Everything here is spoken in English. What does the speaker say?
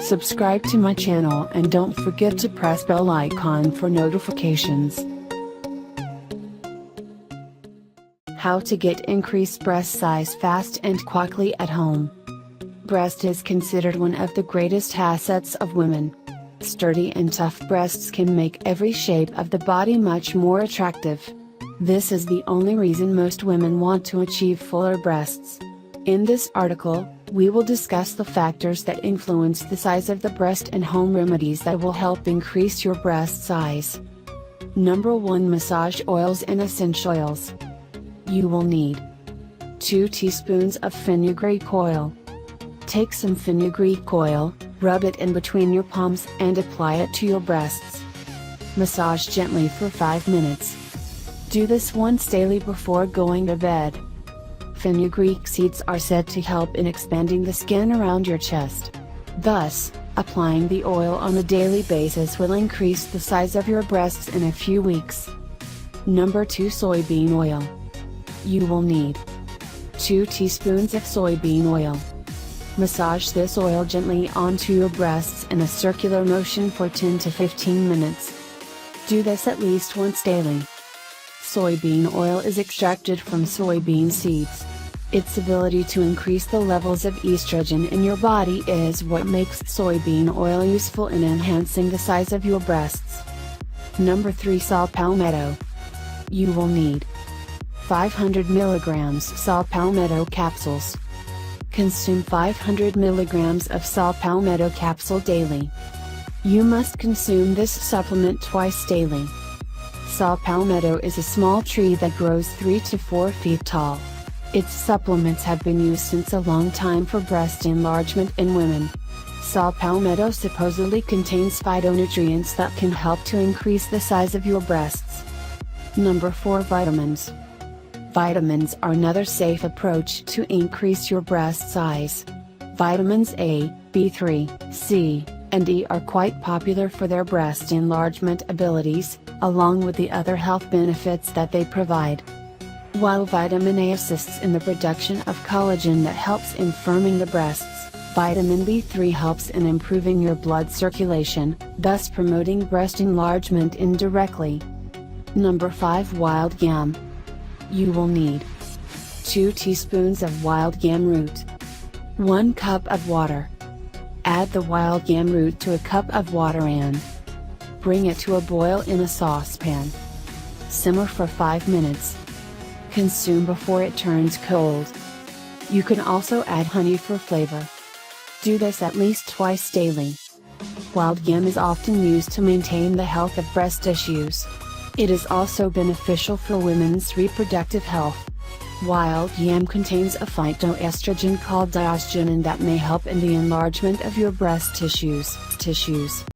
Subscribe to my channel and don't forget to press bell icon for notifications. How to get increased breast size fast and quickly at home. Breast is considered one of the greatest assets of women. Sturdy and tough breasts can make every shape of the body much more attractive. This is the only reason most women want to achieve fuller breasts. In this article, we will discuss the factors that influence the size of the breast and home remedies that will help increase your breast size. Number 1. Massage oils and essential oils. You will need 2 teaspoons of fenugreek oil. Take some fenugreek oil, rub it in between your palms and apply it to your breasts. Massage gently for 5 minutes. Do this once daily before going to bed. Fenugreek seeds are said to help in expanding the skin around your chest. Thus, applying the oil on a daily basis will increase the size of your breasts in a few weeks. Number 2. Soybean oil. You will need 2 teaspoons of soybean oil. Massage this oil gently onto your breasts in a circular motion for 10 to 15 minutes. Do this at least once daily. Soybean oil is extracted from soybean seeds. Its ability to increase the levels of estrogen in your body is what makes soybean oil useful in enhancing the size of your breasts. Number 3. Saw palmetto. You will need 500 mg saw palmetto capsules. Consume 500 mg of saw palmetto capsule daily. You must consume this supplement twice daily. Saw palmetto is a small tree that grows 3 to 4 feet tall. Its supplements have been used since a long time for breast enlargement in women. Saw palmetto supposedly contains phytonutrients that can help to increase the size of your breasts. Number 4. Vitamins. Vitamins are another safe approach to increase your breast size. Vitamins A, B3, C, and E are quite popular for their breast enlargement abilities, along with the other health benefits that they provide. While vitamin A assists in the production of collagen that helps in firming the breasts, vitamin B3 helps in improving your blood circulation, thus promoting breast enlargement indirectly. Number 5. Wild yam. You will need 2 teaspoons of wild yam root. 1 cup of water. Add the wild yam root to a cup of water and bring it to a boil in a saucepan. Simmer for 5 minutes. Consume before it turns cold. You can also add honey for flavor. Do this at least twice daily. Wild yam is often used to maintain the health of breast tissues. It is also beneficial for women's reproductive health. Wild yam contains a phytoestrogen called diosgenin that may help in the enlargement of your breast tissues.